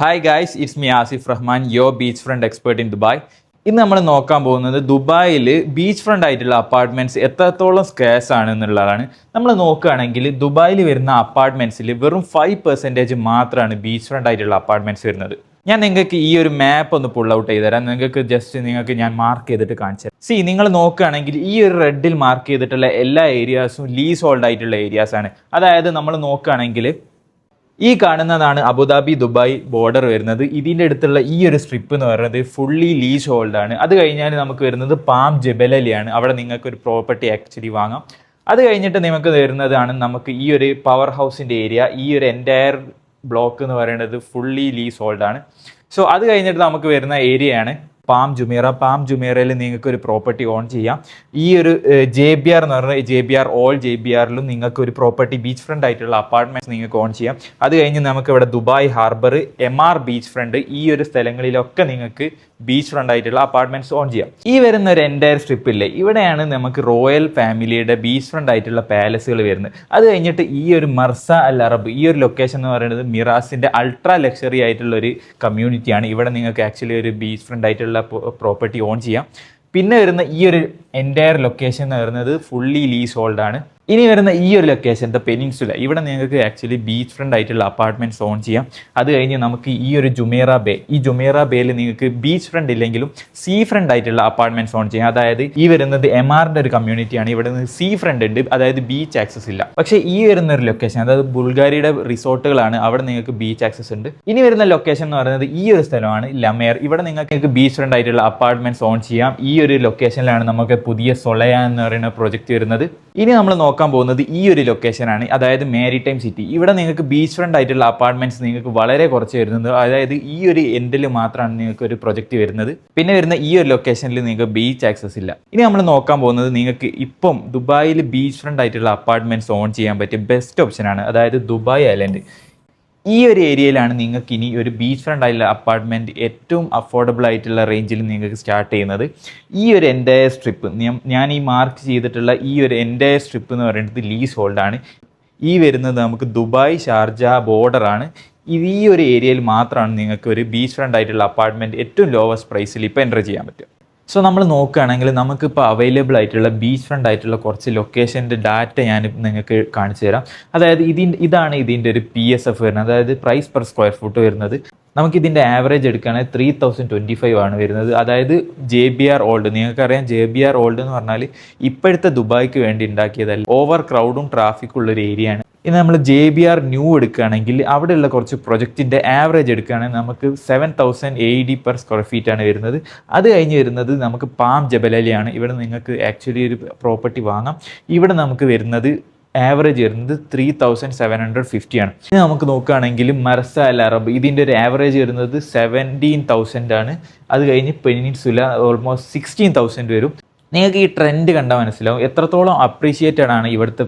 Hi guys, it's me Asif Rahman, your beach front expert in Dubai. ഇന്ന് നമ്മൾ നോക്കാൻ പോകുന്നത് ദുബായിൽ ബീച്ച് ഫ്രണ്ട് ആയിട്ടുള്ള അപ്പാർട്ട്മെൻറ്റ്സ് എത്രത്തോളം സ്കേഴ്സ് ആണ് എന്നുള്ളതാണ്. നമ്മൾ നോക്കുകയാണെങ്കിൽ ദുബായിൽ വരുന്ന അപ്പാർട്ട്മെൻറ്റ്സിൽ വെറും 5% മാത്രമാണ് ബീച്ച് ഫ്രണ്ട് ആയിട്ടുള്ള അപ്പാർട്ട്മെൻറ്റ്സ് വരുന്നത്. ഞാൻ നിങ്ങൾക്ക് ഈ ഒരു മാപ്പ് ഒന്ന് പുൾ ഔട്ട് ചെയ്ത് തരാം. നിങ്ങൾക്ക് ഞാൻ മാർക്ക് ചെയ്തിട്ട് കാണിച്ചു തരാം. നിങ്ങൾ നോക്കുകയാണെങ്കിൽ ഈ ഒരു റെഡിൽ മാർക്ക് ചെയ്തിട്ടുള്ള എല്ലാ ഏരിയാസും ലീസ് ഹോൾഡ് ആയിട്ടുള്ള ഏരിയാസ് ആണ്. അതായത് നമ്മൾ നോക്കുകയാണെങ്കിൽ ഈ കാണുന്നതാണ് അബുദാബി ദുബായ് ബോർഡർ വരുന്നത്. ഇതിൻ്റെ അടുത്തുള്ള ഈ ഒരു സ്ട്രിപ്പ് എന്ന് പറയുന്നത് ഫുള്ളി ലീസ് ഹോൾഡ് ആണ്. അത് കഴിഞ്ഞാൽ നമുക്ക് വരുന്നത് പാം ജബലലിയാണ്. അവിടെ നിങ്ങൾക്ക് ഒരു പ്രോപ്പർട്ടി ആക്ച്വലി വാങ്ങാം. അത് കഴിഞ്ഞിട്ട് നിങ്ങൾക്ക് വരുന്നതാണ് നമുക്ക് ഈ ഒരു പവർ ഹൗസിൻ്റെ ഏരിയ. ഈ ഒരു എൻറ്റയർ ബ്ലോക്ക് എന്ന് പറയുന്നത് ഫുള്ളി ലീസ് ഹോൾഡ് ആണ്. സോ അത് കഴിഞ്ഞിട്ട് നമുക്ക് വരുന്ന ഏരിയയാണ് പാം ജുമേറയിൽ നിങ്ങൾക്ക് ഒരു പ്രോപ്പർട്ടി ഓൺ ചെയ്യാം. ഈ ഒരു JBR എന്ന് പറഞ്ഞാൽ JBR ഓൾ JBRലും നിങ്ങൾക്ക് ഒരു പ്രോപ്പർട്ടി ബീച്ച് ഫ്രണ്ട് ആയിട്ടുള്ള അപ്പാർട്ട്മെന്റ്സ് നിങ്ങൾക്ക് ഓൺ ചെയ്യാം. അത് കഴിഞ്ഞ് നമുക്ക് ഇവിടെ Dubai harbour, MR beach front, ഈ ഒരു സ്ഥലങ്ങളിലൊക്കെ നിങ്ങൾക്ക് ബീച്ച് ഫ്രണ്ട് ആയിട്ടുള്ള അപ്പാർട്ട്മെന്റ്സ് ഓൺ ചെയ്യാം. ഈ വരുന്ന ഒരു എൻറ്റയർ സ്ട്രിപ്പില്ലേ, ഇവിടെയാണ് നമുക്ക് റോയൽ ഫാമിലിയുടെ ബീച്ച് ഫ്രണ്ട് ആയിട്ടുള്ള പാലസുകൾ വരുന്നത്. അത് കഴിഞ്ഞിട്ട് ഈ ഒരു മർസ അൽ അറബ്, ഈ ഒരു ലൊക്കേഷൻ എന്ന് പറയുന്നത് മിറാസിന്റെ അൾട്രാ ലക്ഷറി ആയിട്ടുള്ള ഒരു കമ്മ്യൂണിറ്റിയാണ്. ഇവിടെ നിങ്ങൾക്ക് ആക്ച്വലി ഒരു ബീച്ച് ഫ്രണ്ട് ആയിട്ടുള്ള പ്രോപ്പർട്ടി ഓൺ ചെയ്യാം. പിന്നെ വരുന്ന ഈ ഒരു എൻറ്റയർ ലൊക്കേഷൻ എന്ന് പറയുന്നത് ഫുള്ളി ലീസ് ഹോൾഡ് ആണ്. ഇനി വരുന്ന ഈ ഒരു ലൊക്കേഷൻ ദ പെനിൻസുല, ഇവിടെ നിങ്ങൾക്ക് ആക്ച്വലി ബീച്ച് ഫ്രണ്ട് ആയിട്ടുള്ള അപ്പാർട്ട്മെന്റ്സ് ഓൺ ചെയ്യാം. അത് കഴിഞ്ഞ് നമുക്ക് ഈ ഒരു ജുമേറ ബേ, ഈ ജുമേറ ബേയിൽ നിങ്ങൾക്ക് ബീച്ച് ഫ്രണ്ട് ഇല്ലെങ്കിലും സീ ഫ്രണ്ട് ആയിട്ടുള്ള അപ്പാർട്ട്മെന്റ്സ് ഓൺ ചെയ്യാം. അതായത് ഈ വരുന്നത് MRന്റെ ഒരു കമ്മ്യൂണിറ്റിയാണ്. ഇവിടെ നിന്ന് സീ ഫ്രണ്ട് ഉണ്ട്, അതായത് ബീച്ച് ആക്സസ് ഇല്ല. പക്ഷേ ഈ വരുന്ന ഒരു ലൊക്കേഷൻ, അതായത് ബുൾഗാരിയുടെ റിസോർട്ടുകളാണ്, അവിടെ നിങ്ങൾക്ക് ബീച്ച് ആക്സസ് ഉണ്ട്. ഇനി വരുന്ന ലൊക്കേഷൻ എന്ന് പറയുന്നത് ഈ ഒരു സ്ഥലമാണ് ലമേർ. ഇവിടെ നിങ്ങൾക്ക് ബീച്ച് ഫ്രണ്ട് ആയിട്ടുള്ള അപ്പാർട്ട്മെന്റ്സ് ഓൺ ചെയ്യാം. ഈ ഒരു ലൊക്കേഷനിലാണ് നമുക്ക് പുതിയ സൊളയ എന്ന് പറയുന്ന പ്രൊജക്ട് വരുന്നത്. ഇനി നമ്മൾ നോക്കാൻ പോകുന്നത് ഈ ഒരു ലൊക്കേഷനാണ്, അതായത് മാരിടൈം സിറ്റി. ഇവിടെ നിങ്ങൾക്ക് ബീച്ച് ഫ്രണ്ട് ആയിട്ടുള്ള അപ്പാർട്ട്മെന്റ്സ് നിങ്ങൾക്ക് വളരെ കുറച്ച് വരുന്നത്. അതായത് ഈ ഒരു എൻഡിൽ മാത്രമാണ് നിങ്ങൾക്ക് ഒരു പ്രൊജക്റ്റ് വരുന്നത്. പിന്നെ വരുന്ന ഈ ഒരു ലൊക്കേഷനിൽ നിങ്ങൾക്ക് ബീച്ച് ആക്സസ് ഇല്ല. ഇനി നമ്മൾ നോക്കാൻ പോകുന്നത് നിങ്ങൾക്ക് ഇപ്പം ദുബായിൽ ബീച്ച് ഫ്രണ്ട് ആയിട്ടുള്ള അപ്പാർട്ട്മെന്റ്സ് ഓൺ ചെയ്യാൻ പറ്റിയ ബെസ്റ്റ് ഓപ്ഷനാണ്, അതായത് ദുബായ് ഐലൻഡ്. ഈ ഒരു ഏരിയയിലാണ് നിങ്ങൾക്ക് ഇനി ഒരു ബീച്ച് ഫ്രണ്ട് ആയിട്ടുള്ള അപ്പാർട്ട്മെൻറ്റ് ഏറ്റവും അഫോർഡബിൾ ആയിട്ടുള്ള റേഞ്ചിൽ നിങ്ങൾക്ക് സ്റ്റാർട്ട് ചെയ്യുന്നത്. ഈ ഒരു എൻറ്റയർ സ്ട്രിപ്പ്, ഞാൻ ഈ മാർക്ക് ചെയ്തിട്ടുള്ള ഈ ഒരു എൻറ്റയർ സ്ട്രിപ്പ് എന്ന് പറയുന്നത് ലീസ് ഹോൾഡാണ്. ഈ വരുന്നത് നമുക്ക് ദുബായ് ഷാർജ ബോർഡറാണ്. ഈ ഒരു ഏരിയയിൽ മാത്രമാണ് നിങ്ങൾക്ക് ഒരു ബീച്ച് ഫ്രണ്ട് ആയിട്ടുള്ള അപ്പാർട്ട്മെൻറ്റ് ഏറ്റവും ലോവസ്റ്റ് പ്രൈസിൽ ഇപ്പോൾ എൻ്റർ ചെയ്യാൻ പറ്റും. സോ നമ്മൾ നോക്കുകയാണെങ്കിൽ നമുക്കിപ്പോൾ അവൈലബിൾ ആയിട്ടുള്ള ബീച്ച് ഫ്രണ്ട് ആയിട്ടുള്ള കുറച്ച് ലൊക്കേഷൻ്റെ ഡാറ്റ ഞാൻ നിങ്ങൾക്ക് കാണിച്ചു തരാം. അതായത് ഇതാണ് ഇതിൻ്റെ ഒരു PSF വരുന്നത്, അതായത് പ്രൈസ് പെർ സ്ക്വയർ ഫുട്ട് വരുന്നത്. നമുക്കിതിൻ്റെ ആവറേജ് എടുക്കുകയാണെങ്കിൽ 3025 ആണ് വരുന്നത്. അതായത് JBR ഓൾഡ്, നിങ്ങൾക്കറിയാം JBR ഓൾഡ് എന്ന് പറഞ്ഞാൽ ഇപ്പോഴത്തെ ദുബായ്ക്ക് വേണ്ടി ഉണ്ടാക്കിയതല്ല, ഓവർ ക്രൗഡും ട്രാഫിക്കും ഉള്ളൊരു ഏരിയയാണ്. ഇനി നമ്മൾ JBR ന്യൂ എടുക്കുകയാണെങ്കിൽ അവിടെയുള്ള കുറച്ച് പ്രൊജക്റ്റിൻ്റെ ആവറേജ് എടുക്കുകയാണെങ്കിൽ നമുക്ക് 7080 പെർ സ്ക്വയർ ഫീറ്റ് ആണ് വരുന്നത്. അത് കഴിഞ്ഞ് വരുന്നത് നമുക്ക് പാം ജബലലിയാണ്. ഇവിടെ നിങ്ങൾക്ക് ആക്ച്വലി ഒരു പ്രോപ്പർട്ടി വാങ്ങാം. ഇവിടെ നമുക്ക് വരുന്നത് ആവറേജ് വരുന്നത് 3750 ആണ്. ഇനി നമുക്ക് നോക്കുകയാണെങ്കിൽ മർസ അൽ അറബ്, ഇതിൻ്റെ ഒരു ആവറേജ് വരുന്നത് 17,000 ആണ്. അത് കഴിഞ്ഞ് പെനിൻസുല ഓൾമോസ്റ്റ് 16,000 വരും. നിങ്ങൾക്ക് ഈ ട്രെൻഡ് കണ്ടാൽ മനസ്സിലാവും എത്രത്തോളം അപ്രീഷിയേറ്റഡ് ആണ് ഇവിടുത്തെ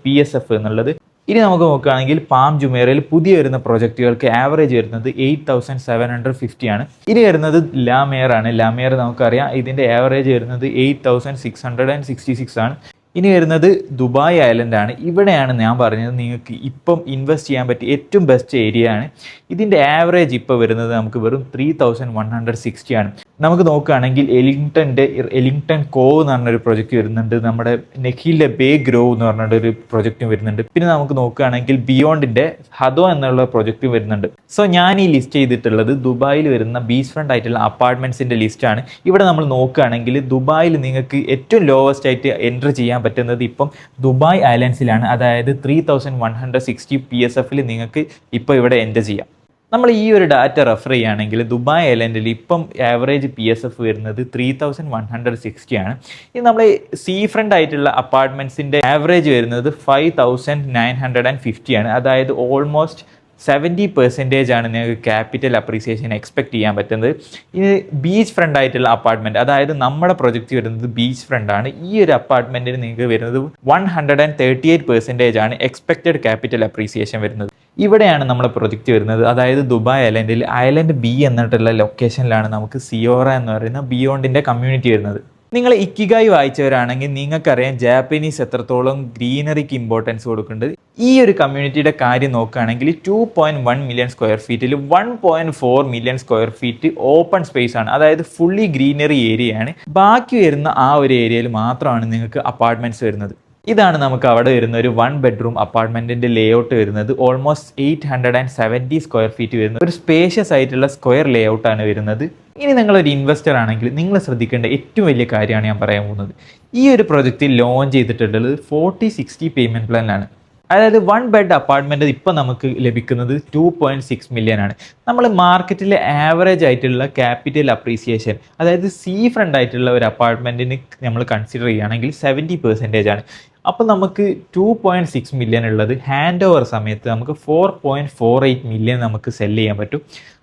PSF എന്നുള്ളത്. ഇനി നമുക്ക് നോക്കുകയാണെങ്കിൽ പാം ജുമേറയിൽ പുതിയ വരുന്ന പ്രൊജക്റ്റുകൾക്ക് ആവറേജ് വരുന്നത് 8750 ആണ്. ഇനി വരുന്നത് ലാമേർ ആണ്. ലാമേർ നമുക്കറിയാം ഇതിൻ്റെ ആവറേജ് വരുന്നത് 8666 ആണ്. ഇനി വരുന്നത് ദുബായ് ഐലൻഡ് ആണ്. ഇവിടെയാണ് ഞാൻ പറഞ്ഞത് നിങ്ങൾക്ക് ഇപ്പം ഇൻവെസ്റ്റ് ചെയ്യാൻ പറ്റിയ ഏറ്റവും ബെസ്റ്റ് ഏരിയ ആണ്. ഇതിൻ്റെ ആവറേജ് ഇപ്പോൾ വരുന്നത് നമുക്ക് വെറും 3160 ആണ്. നമുക്ക് നോക്കുകയാണെങ്കിൽ എലിങ്ടൺ കോവ് എന്ന് പറഞ്ഞൊരു പ്രൊജക്റ്റ് വരുന്നുണ്ട്. നമ്മുടെ നെഖിലെ ബേ ഗ്രോവ് എന്ന് പറഞ്ഞൊരു പ്രൊജക്റ്റും വരുന്നുണ്ട്. പിന്നെ നമുക്ക് നോക്കുകയാണെങ്കിൽ ബിയോണ്ടിൻ്റെ ഹദോ എന്നുള്ള പ്രൊജക്റ്റും വരുന്നുണ്ട്. സോ ഞാൻ ഈ ലിസ്റ്റ് ചെയ്തിട്ടുള്ളത് ദുബായിൽ വരുന്ന ബീച്ച് ഫ്രണ്ട് ആയിട്ടുള്ള അപ്പാർട്ട്മെൻറ്റ്സിൻ്റെ ലിസ്റ്റാണ്. ഇവിടെ നമ്മൾ നോക്കുകയാണെങ്കിൽ ദുബായിൽ നിങ്ങൾക്ക് ഏറ്റവും ലോവസ്റ്റ് ആയിട്ട് എൻറ്റർ ചെയ്യാൻ പറ്റുന്നത് ഇപ്പം ദുബായ് ഐലൻഡ്സിലാണ്. അതായത് 3160 PSFൽ നിങ്ങൾക്ക് ഇപ്പോൾ ഇവിടെ എൻറ്റർ ചെയ്യാം. നമ്മൾ ഈ ഒരു ഡാറ്റ റെഫർ ചെയ്യുകയാണെങ്കിൽ ദുബായ് ഐലൻഡിൽ ഇപ്പം ആവറേജ് PSF വരുന്നത് 3160 ആണ്. ഇത് നമ്മൾ സീ ഫ്രണ്ട് ആയിട്ടുള്ള അപ്പാർട്ട്മെൻറ്റ്സിൻ്റെ ആവറേജ് വരുന്നത് 5950 ആണ്. അതായത് ഓൾമോസ്റ്റ് 70% ആണ് നിങ്ങൾക്ക് ക്യാപിറ്റൽ അപ്രീസിയേഷൻ എക്സ്പെക്ട് ചെയ്യാൻ പറ്റുന്നത്. ഇത് ബീച്ച് ഫ്രണ്ട് ആയിട്ടുള്ള അപ്പാർട്ട്മെൻറ്റ്, അതായത് നമ്മുടെ പ്രൊജക്റ്റ് വരുന്നത് ബീച്ച് ഫ്രണ്ട് ആണ്. ഈ ഒരു അപ്പാർട്ട്മെൻറ്റിന് നിങ്ങൾക്ക് വരുന്നത് 138% ആണ് എക്സ്പെക്റ്റഡ് ക്യാപിറ്റൽ അപ്രീസിയേഷൻ വരുന്നത്. ഇവിടെയാണ് നമ്മുടെ പ്രൊജക്റ്റ് വരുന്നത്. അതായത് ദുബായ് ഐലൻഡിൽ ഐലൻഡ് B എന്നിട്ടുള്ള ലൊക്കേഷനിലാണ് നമുക്ക് സിയോറ എന്ന് പറയുന്ന ബിയോണ്ടിൻ്റെ കമ്മ്യൂണിറ്റി വരുന്നത്. നിങ്ങൾ ഇക്കിഗായി വായിച്ചവരാണെങ്കിൽ നിങ്ങൾക്കറിയാം ജാപ്പനീസ് എത്രത്തോളം ഗ്രീനറിക്ക് ഇമ്പോർട്ടൻസ് കൊടുക്കുന്നുണ്ട്. ഈ ഒരു കമ്മ്യൂണിറ്റിയുടെ കാര്യം നോക്കുകയാണെങ്കിൽ 2.1 മില്യൺ സ്ക്വയർ ഫീറ്റിൽ 1.4 million square feet open space ആണ്, അതായത് ഫുള്ളി ഗ്രീനറി ഏരിയ ആണ്. ബാക്കി വരുന്ന ആ ഒരു ഏരിയയിൽ മാത്രമാണ് നിങ്ങൾക്ക് അപ്പാർട്ട്മെന്റ്സ് വരുന്നത്. ഇതാണ് നമുക്ക് അവിടെ വരുന്ന ഒരു 1 ബെഡ്റൂം അപ്പാർട്ട്മെന്റിന്റെ ലേഔട്ട് വരുന്നത്. ഓൾമോസ്റ്റ് 870 സ്ക്വയർ ഫീറ്റ് വരുന്ന ഒരു സ്പേഷ്യസ് ആയിട്ടുള്ള സ്ക്വയർ ലേഔട്ട് ആണ് വരുന്നത്. ഇനി നിങ്ങളൊരു ഇൻവെസ്റ്റർ ആണെങ്കിൽ നിങ്ങൾ ശ്രദ്ധിക്കേണ്ട ഏറ്റവും വലിയ കാര്യമാണ് ഞാൻ പറയാൻ പോകുന്നത്. ഈ ഒരു പ്രൊജക്റ്റ് ലോഞ്ച് ചെയ്തിട്ടുള്ളത് 40-60 പേയ്മെന്റ് പ്ലാനിലാണ്. അതായത് 1 ബെഡ് അപ്പാർട്ട്മെൻറ്റ് ഇപ്പോൾ നമുക്ക് ലഭിക്കുന്നത് 2.6 മില്യൺ ആണ്. നമ്മൾ മാർക്കറ്റിലെ ആവറേജ് ആയിട്ടുള്ള ക്യാപിറ്റൽ അപ്രീസിയേഷൻ, അതായത് സീ ഫ്രണ്ട് ആയിട്ടുള്ള ഒരു അപ്പാർട്ട്മെൻറ്റിന് നമ്മൾ കൺസിഡർ ചെയ്യുകയാണെങ്കിൽ 70% ആണ്. അപ്പോൾ നമുക്ക് 2.6 മില്യൺ ഉള്ളത് ഹാൻഡ് ഓവർ സമയത്ത് നമുക്ക് 4.48 മില്യൺ നമുക്ക് സെല് ചെയ്യാൻ പറ്റും.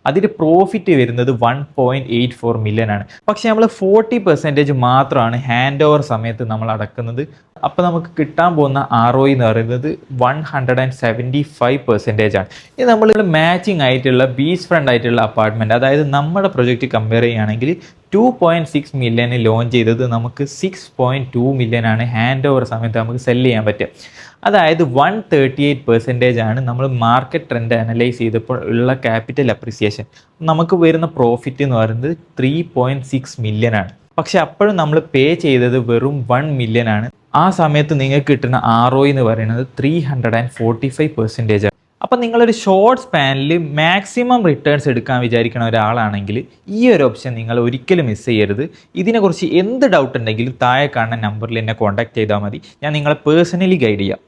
അതിൽ പ്രോഫിറ്റ് വരുന്നത് 1.84 മില്യൺ ആണ്. പക്ഷെ നമ്മൾ 40% മാത്രമാണ് ഹാൻഡ് ഓവർ സമയത്ത് നമ്മൾ അടക്കുന്നത്. അപ്പോൾ നമുക്ക് കിട്ടാൻ പോകുന്ന ROI എന്ന് പറയുന്നത് 175% ആണ്. ഇത് നമ്മൾ മാച്ചിങ് ആയിട്ടുള്ള ബീച്ച് ഫ്രണ്ട് ആയിട്ടുള്ള അപ്പാർട്ട്മെൻറ്റ്, അതായത് നമ്മുടെ പ്രൊജക്റ്റ് കമ്പയർ ചെയ്യുകയാണെങ്കിൽ 2.6 മില്യൺ ലോഞ്ച് ചെയ്തത് നമുക്ക് 6.2 മില്യൺ ആണ് ഹാൻഡ് ഓവർ സമയത്ത് നമുക്ക് സെല് ചെയ്യാൻ പറ്റുക. അതായത് 138% ആണ് നമ്മൾ മാർക്കറ്റ് ട്രെൻഡ് അനലൈസ് ചെയ്തപ്പോൾ ഉള്ള ക്യാപിറ്റൽ അപ്രിസിയേഷൻ. നമുക്ക് വരുന്ന പ്രോഫിറ്റ് എന്ന് പറയുന്നത് 3.6 മില്യൺ ആണ്. പക്ഷെ അപ്പോഴും നമ്മൾ പേ ചെയ്തത് വെറും 1 മില്യൺ ആണ്. ആ സമയത്ത് നിങ്ങൾക്ക് കിട്ടുന്ന ROI എന്ന് പറയുന്നത് 345% ആണ്. അപ്പം നിങ്ങളൊരു ഷോർട്ട് സ്പാനിൽ മാക്സിമം റിട്ടേൺസ് എടുക്കാൻ വിചാരിക്കുന്ന ഒരാളാണെങ്കിൽ ഈ ഒരു ഓപ്ഷൻ നിങ്ങൾ ഒരിക്കലും മിസ് ചെയ്യരുത്. ഇതിനെക്കുറിച്ച് എന്ത് ഡൗട്ട് ഉണ്ടെങ്കിലും താഴെ കാണുന്ന നമ്പറിൽ എന്നെ കോൺടാക്ട് ചെയ്താൽ മതി. ഞാൻ നിങ്ങളെ പേഴ്സണലി ഗൈഡ് ചെയ്യാം.